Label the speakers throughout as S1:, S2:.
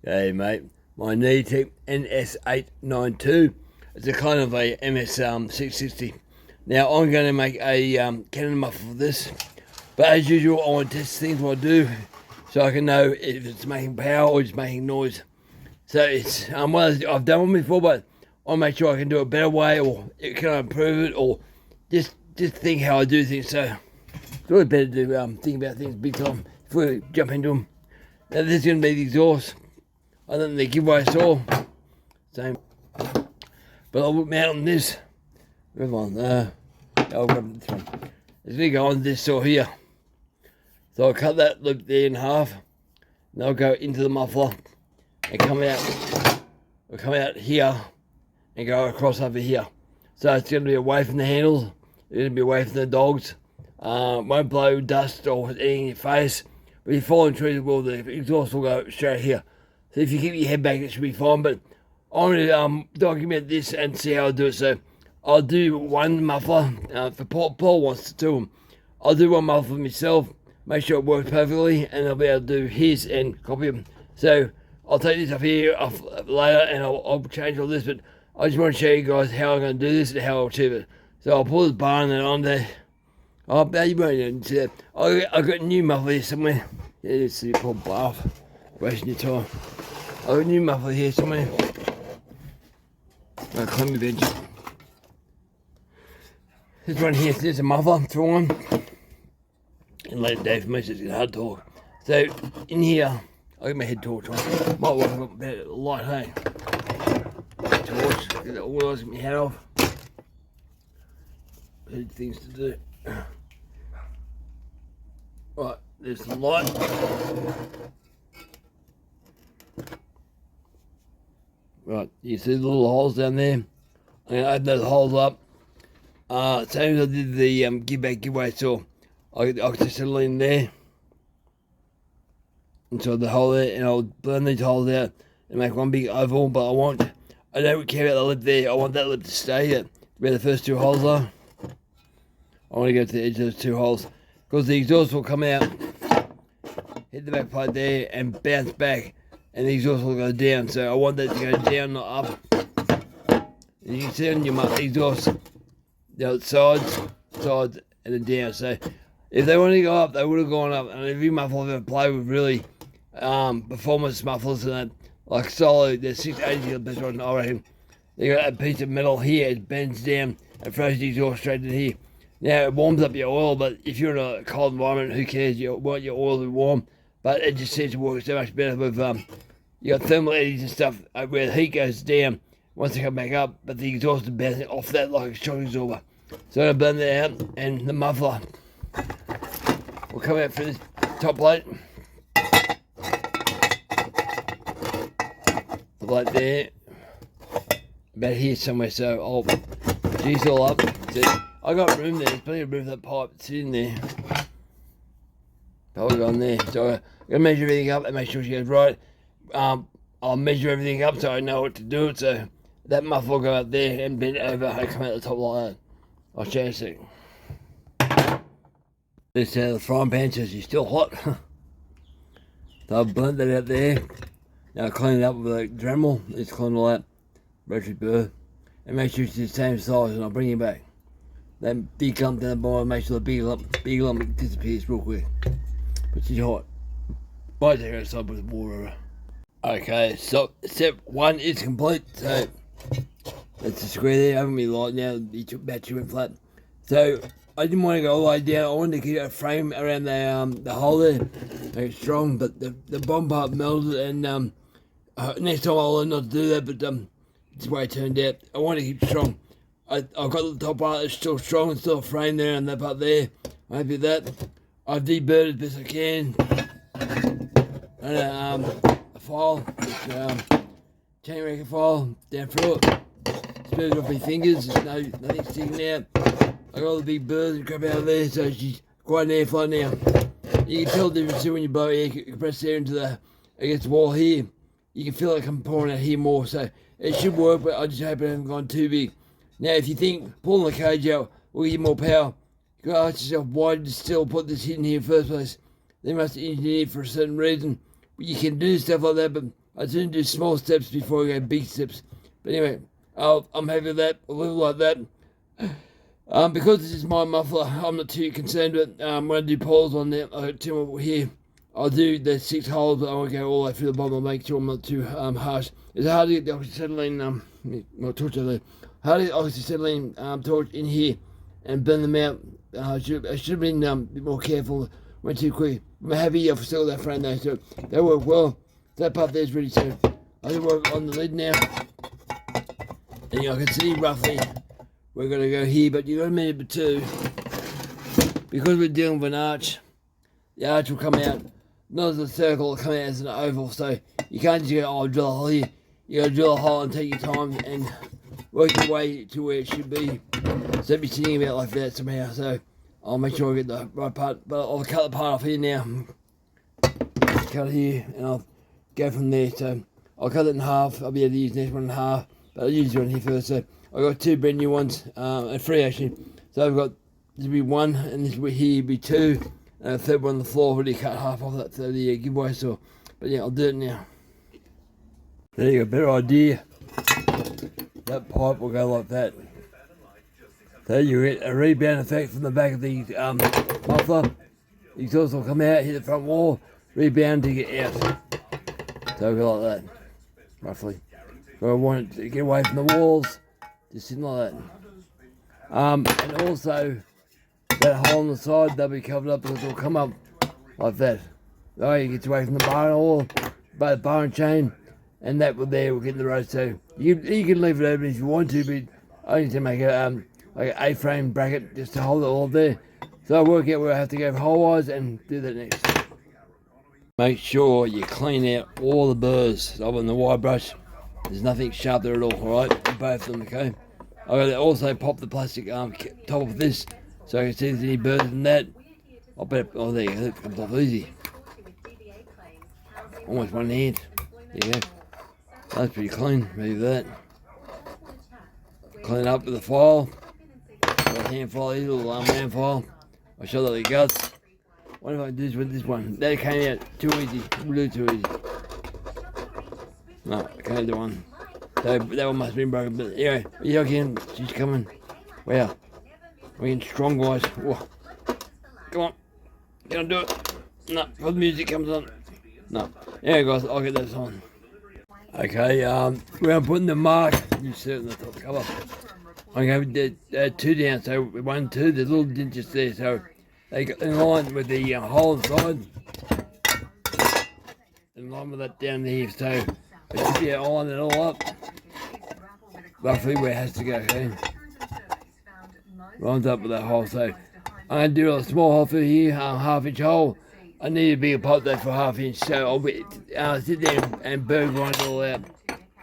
S1: Hey mate, my Neatech NS892. It's a kind of a MS660. Now I'm going to make a Canon muffler for this, but as usual I want to test things what I do so I can know if it's making power or just making noise. So it's well, I've done one before, but I'll make sure I can do it a better way, or can I improve it, or just think how I do things. So it's always better to think about things big time before we jump into them. Now this is going to be the exhaust. I don't think they give away saw. Same. But I'll mount on this. Come on. I'll grab this one. It's going to go on this saw here. So I'll cut that loop there in half. And I'll go into the muffler and come out here and go across over here. So it's going to be away from the handles. It's going to be away from the dogs. Won't blow dust or anything in your face. But if you fall in trees, well, the exhaust will go straight here. So if you keep your head back, it should be fine. But I'm going to document this and see how I do it. So I'll do one muffler. For Paul wants to do them. I'll do one muffler myself, make sure it works perfectly, and I'll be able to do his and copy them. So I'll take this off here later, and I'll change all this. But I just want to show you guys how I'm going to do this and how I'll achieve it. So I'll pull this bar and then on there. Oh, you won't see that. I got a new muffler here somewhere. Yeah, let's see, pull bar off. Wasting your time. I've got a new muffler here somewhere. I'll climb the bench. This one here, there's a muffler, throw on. And late day for me, so it's hard to talk. So, in here, I'll get my head torch on. Might work a bit light, hey? Torch, get the oils, get my head off. Here's things to do. Right, there's the light. Right, you see the little holes down there? I'm going to open those holes up. Same as I did the giveaway saw. I just settle in there. Inside the hole there, and I'll burn these holes out and make one big oval, but I don't care about the lip there. I want that lip to stay where the first two holes are. I want to go to the edge of those two holes, because the exhaust will come out, hit the back plate there, and bounce back, and the exhaust will go down. So I want that to go down, not up. And you can see on your exhaust, sides, and then down. So if they wanted to go up, they would have gone up. And every muffler I've ever played with, really, performance mufflers and that, like Solo, they're 680 the best one, I reckon. They got a piece of metal here, it bends down and throws the exhaust straight in here. Now it warms up your oil, but if you're in a cold environment, who cares? You want your oil to be warm, but it just seems to work so much better with you got thermal eddies and stuff where the heat goes down once they come back up, but the exhaust is bouncing off that like a shock absorber. So I'm going to burn that out, and the muffler will come out through this top plate. The plate there, about here somewhere. So I'll juice all up. So I got room there. There's plenty of room for that pipe sitting there. I'll go on there. So I'm gonna measure everything up and make sure she goes right. I'll measure everything up so I know what to do. So that muffler will go out there and bend over and come out the top like that. I'll show you a second. This the frying pan says it's still hot. So I've burnt that out there. Now I'll clean it up with a Dremel. Let's clean all that. Rotary burr. And make sure it's the same size, and I'll bring it back. That big lump down the bottom, make sure the big lump disappears real quick. But she's hot. Might take her outside with water. Okay, so step one is complete. So that's the square there. I haven't been light now. The battery went flat. So I didn't want to go all the way down. I wanted to keep a frame around the hole there, make it strong. But the bottom part melted, and next time I'll learn not to do that. But it's the way it turned out. I want to keep it strong. I've got the top part that's still strong and still a frame there, and that part there. I'm happy with that. I've deburred as best I can. And a file, chain record file, down through it. Smooth off my fingers, there's nothing sticking out. I got all the big burrs and crap out of there, so she's quite an airflow now. You can tell the difference when you blow air compressed air against the wall here. You can feel it come pouring out here more, so it should work, but I just hope it hasn't gone too big. Now, if you think pulling the cage out will give you more power, you gotta ask yourself, why did Stihl put this in here in the first place? They must have engineered it for a certain reason. You can do stuff like that, but I tend to do small steps before I go big steps. But anyway, I'm happy with that. I'll leave it like that. Because this is my muffler, I'm not too concerned with it. When I do poles on there, I got two more here. I'll do the 6 holes, but I won't go all the way through the bottom. I'll make sure I'm not too harsh. It's hard to get the oxyacetylene, torch over there. Hard to get oxyacetylene torch in here and burn them out. I should have been a bit more careful. Went too quick. I'm happy I've still that frame though, so they work well. That part there's ready, so I can work on the lid now. And I can see roughly we're going to go here, but you got to remember too, because we're dealing with an arch, the arch will come out not as a circle, it'll come out as an oval, so you can't just go, oh, drill a hole here. You got to drill a hole and take your time and work your way to where it should be. So be sitting about like that somehow, so I'll make sure I get the right part, but I'll cut the part off here now. Cut it here, and I'll go from there, so I'll cut it in half. I'll be able to use the next one in half, but I'll use this one here first, so I've got 2 brand new ones, and 3 actually. So I've got, this will be 1, and this will be here, be 2, and a 3rd one on the floor. I've already cut half off that, so the giveaway, so, but yeah, I'll do it now. There you go, better idea. That pipe will go like that. So you get a rebound effect from the back of the muffler. The exhaust will come out, hit the front wall, rebound to get out. So go like that, roughly. So I want it to get away from the walls. Just sitting like that. And also, that hole on the side, they'll be covered up because it'll come up like that. Oh, you get away from the bar or bar and chain, and that will get in the road. So you can leave it open if you want to, but I need to make a like an A-frame bracket just to hold it all there. So I'll work out where I have to go hole-wise and do that next. Make sure you clean out all the burrs. So on the wire brush, there's nothing sharp there at all, alright? Both of them, okay? I've got to also pop the plastic top of this so I can see if there's any burrs in that. I'll bet, oh there you go, it comes off easy. Almost one hand. There you go. That's pretty clean, ready for that. Clean up with the file. Got a hand file here, little hand file. I'll show that the guts. What if I do this with this one? That came out too easy, really too easy. No, I can't do one. So that one must have been broken, but anyway, yeah, again, she's coming. Wow. We're getting strong, guys. Whoa. Come on. Can I do it? No, before the music comes on. No. Yeah, guys, I'll get this on. Okay, we're putting the mark, you see it on the top cover. I'm going to put 2 down, so 1, 2, there's little dentures there, so they got in line with the hole inside. In line with that down there, so it should be line it all up. Roughly where it has to go, okay? Lines up with that hole, so I'm going to do a small hole through here, 1/2 inch hole. I need a bigger pipe though for 1/2 inch, so I'll sit there and burn grind it all out.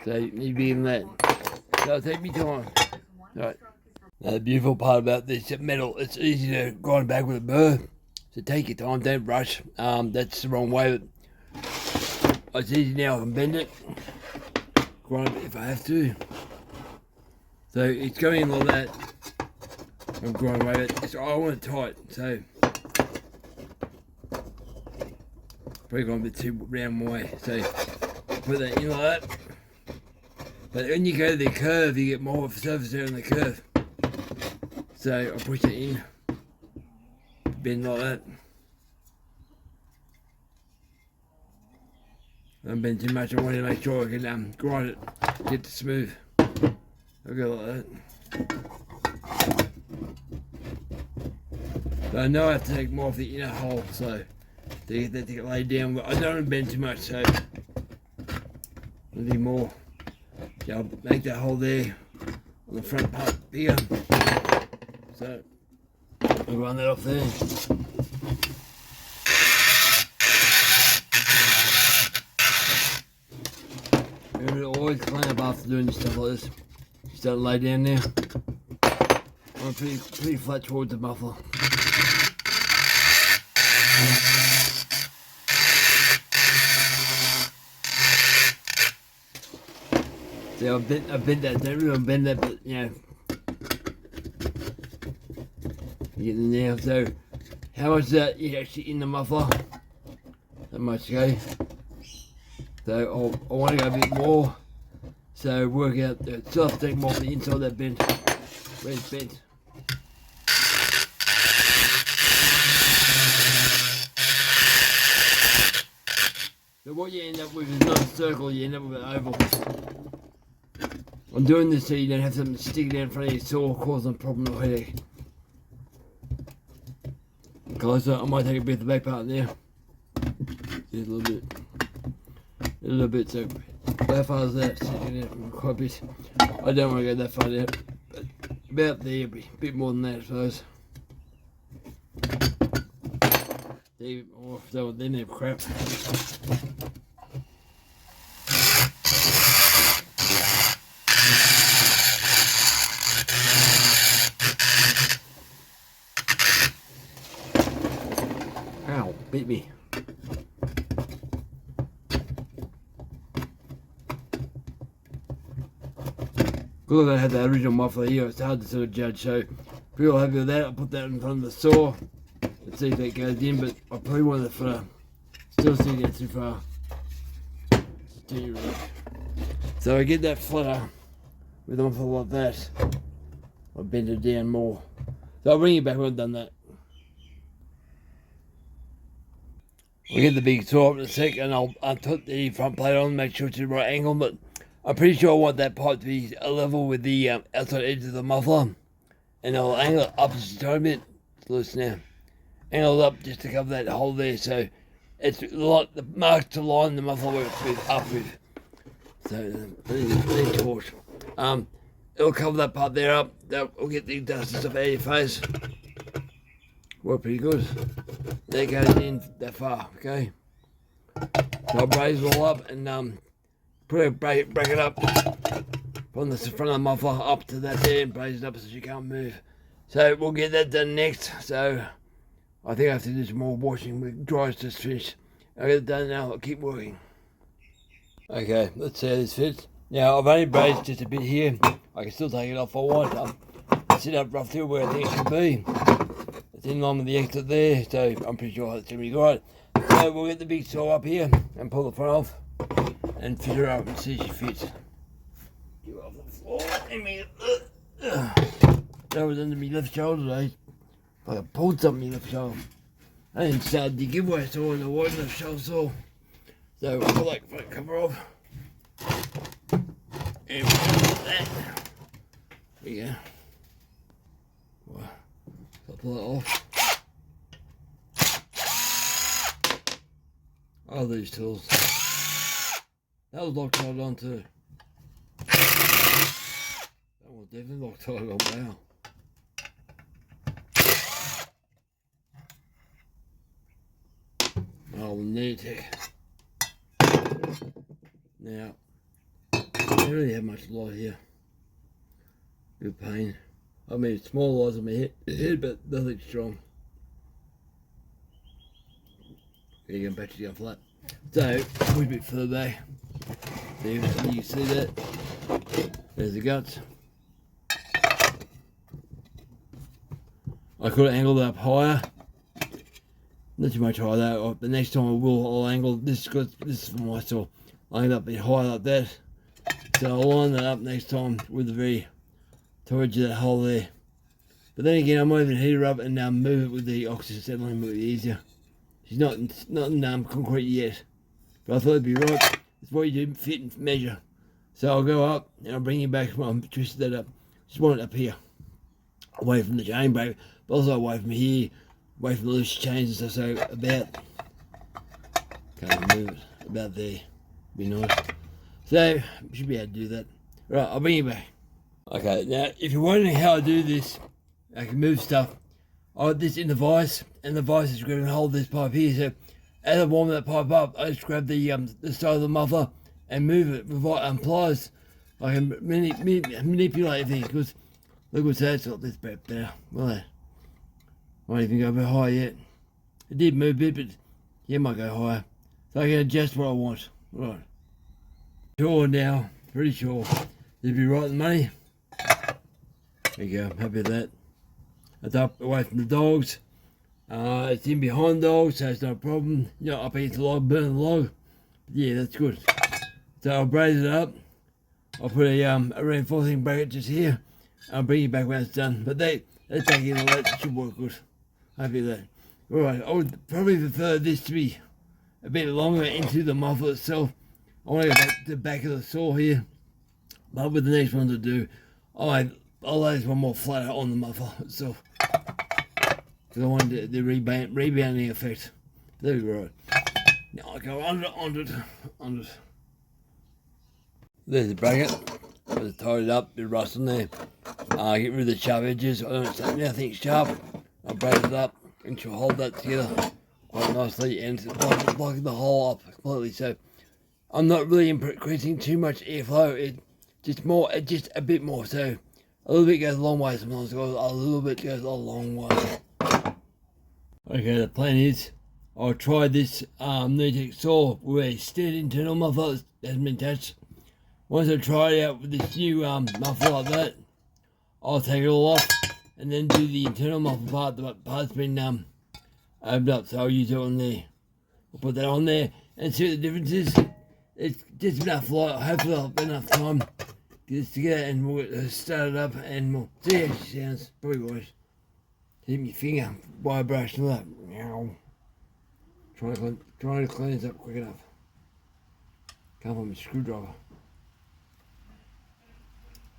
S1: So you need bigger than that. So it'll take me time. Right. Now the beautiful part about this metal, it's easy to grind back with a burr. So take your time, don't rush. That's the wrong way, but it's easy now, I can bend it. Grind it if I have to. So it's going in like that. I'm grinding away with it. So I want it tight, so probably gone a bit too round my way, so put that in like that. But when you go to the curve, you get more of a surface there on the curve. So I push it in, bend like that. Don't bend too much, I want to make sure I can grind it, get it smooth. I'll go like that. So I know I have to take more of the inner hole, so to get that to get laid down, but I don't want to bend too much, so I'll do more. So I'll make that hole there on the front part bigger. So I'll run that off there. Remember to always clean up after doing stuff like this. Just don't lay down now. I'm pretty flat towards the muffler. See, I bent that, don't really bend that, but you know, you get in there. So, how much is that actually in the muffler? That much, okay? So I want to go a bit more. So work out the soft take more from the inside of that bent. Where it's bent. So what you end up with is not a circle, you end up with an oval. I'm doing this so you don't have something sticking down in front of your saw causing a problem or headache. Okay, so I might take a bit of the back part there. Just a little bit. A little bit, so that far as that, sticking out quite a bit. I don't want to go that far out, but about there, a bit more than that, I suppose. Or if they were then have crap. Ow, bit me. Because I had the original muffler here, it's hard to sort of judge, so if you're all happy with that, I'll put that in front of the saw. Let's see if that goes in, but I probably want it for still see that too far. So I get that flutter with a muffler like that. I'll bend it down more. So I'll bring it back when I've done that. We'll get the big saw up in a sec and I'll put the front plate on, make sure it's the right angle, but I'm pretty sure I want that pipe to be level with the outside edge of the muffler. And I'll angle it up just a tiny bit. It's loose now. Angle it up just to cover that hole there, so it's like the mark to line the muffler works with up with. So the torch. It'll cover that part there up. That'll get the dust and stuff out of your face. Worked pretty good. That goes in that far, okay? So I'll braze it all up and break it up from the front of the muffler up to that there and braze it up so you can't move. So we'll get that done next. So I think I have to do some more washing with dry's just finished. I'll get it done now, I'll keep working. Okay, let's see how this fits. Now I've only brazed just a bit here. I can still take it off if I want. Sit up roughly where I think it should be. It's in line with the exit there, so I'm pretty sure it's going to be right. So we'll get the big saw up here and pull the front off and fit her up and see if she fits. Get off the floor. That was under my left shoulder today. Like I pulled something in my left shoulder. I didn't start the giveaway saw in the wide left shoulder saw. So we'll pull that front cover off. And we'll do that. There you go. Wow. So I'll pull that off. Oh, these tools. That was Loctite on too. That was definitely Loctite on, wow. Oh, Neatech. Now, I don't really have much light here. Good pain. I mean, small lights on my head, but nothing strong. There you go, battery's going flat. So, we're a bit further back. There, you can see that. There's the guts. I could have angled it up higher. Not too much higher though. The next time I'll angle this because this is for my saw. I'll end up a bit higher like that. So I'll line that up next time with the very towards that hole there. But then again, I might even heat her up and move it with the oxygen settling a bit easier. She's not in concrete yet, but I thought it'd be right. It's what you do, fit and measure. So I'll go up and I'll bring you back when I'm twisted that up. Just want it up here, away from the chain brake, but also away from here, away from the loose chains and stuff. So about, can't move it, about there, be nice. So we should be able to do that. Right, I'll bring you back. Okay, now if you're wondering how I do this, I can move stuff. I got this in the vise, and the vise is going to hold this pipe here. So as I warm that pipe up, I just grab the side of the muffler and move it with pliers. I can manipulate everything because look what's that. It's got this bit better. Well, I won't even go a bit higher yet. It did move a bit, but yeah, it might go higher. So I can adjust what I want. Right. Sure now, pretty sure. It'll be right in the money. There you go, I'm happy with that. It's up away from the dogs. It's in behind dogs, so it's no problem. You know, up against the log, burn the log. Yeah, that's good. So I'll braze it up. I'll put a reinforcing bracket just here. I'll bring it back when it's done. But they take in all that. It should work good. Happy with that. Alright, I would probably prefer this to be a bit longer into the muffler itself. I want to go back to the back of the saw here. But with the next one to do, I'll lay this one more flatter on the muffler itself. Because I want the rebounding effect. There we go. Right. Now I'll go under it. There's the bracket. Just tie it up, bit of rust on there. Get rid of the sharp edges. I don't say nothing sharp. I'll brace it up and she'll hold that together quite nicely, and it's blocking the hole up completely. So I'm not really increasing too much airflow. Just a bit more. So a little bit goes a long way. Sometimes a little bit goes a long way. Okay, the plan is I'll try this Newtek saw with a standard internal muffler that hasn't been touched. Once I try it out with this new muffler like that, I'll take it all off and then do the internal muffler part. The part's been opened up, so I'll use it on there. I'll put that on there and see what the difference is. It's just enough light. Hopefully I'll have enough time to get this together, and we'll start it up and we'll see how she sounds. Probably wise. Hit my finger, wire brush and all that. Meow. Trying to clean this up quick enough. Can't find my screwdriver.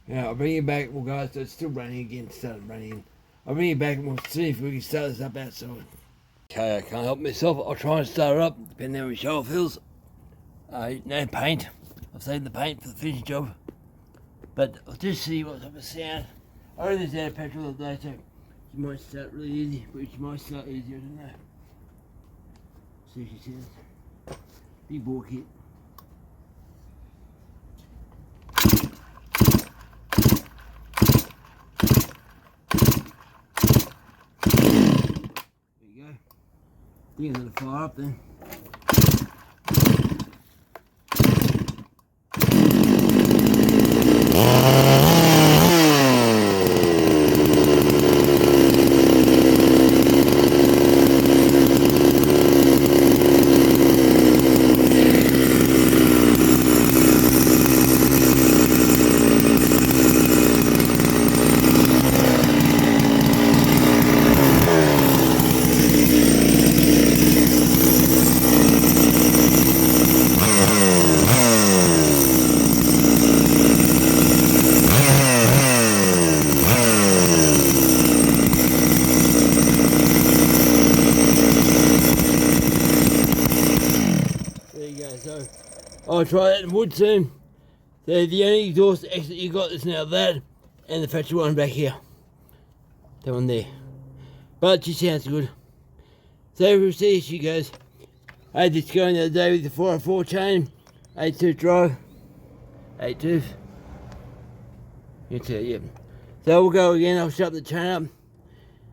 S1: Now I'll bring it back. Well, guys, so it's still running again. Started running. I'll bring it back and we'll see if we can start this up outside. Okay, I can't help myself. I'll try and start it up, depending on how my shoulder feels. No paint. I've saved the paint for the finish job. But I'll just see what type of sound. I already was out of petrol the other day, so she might start really easy, but she might start easier, I don't know. See what she says. Big bore kit. There you go. Things gonna fire up then. So I'll try that in wood soon. So the only exhaust exit you got is now that and the factory one back here. That one there. But she sounds good. So we'll see how she goes. I had this going the other day with the 404 chain, 8 tooth drive. 8 tooth. Yep. So we'll go again, I'll shut the chain up.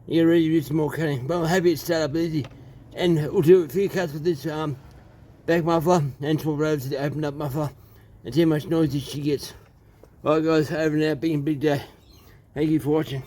S1: Get ready to do some more cutting. But I'm happy to start up easy. And we'll do a few cuts with this back muffler and swap over to the opened up muffler and see how much noise she gets. Alright guys, over and out, big day. Thank you for watching.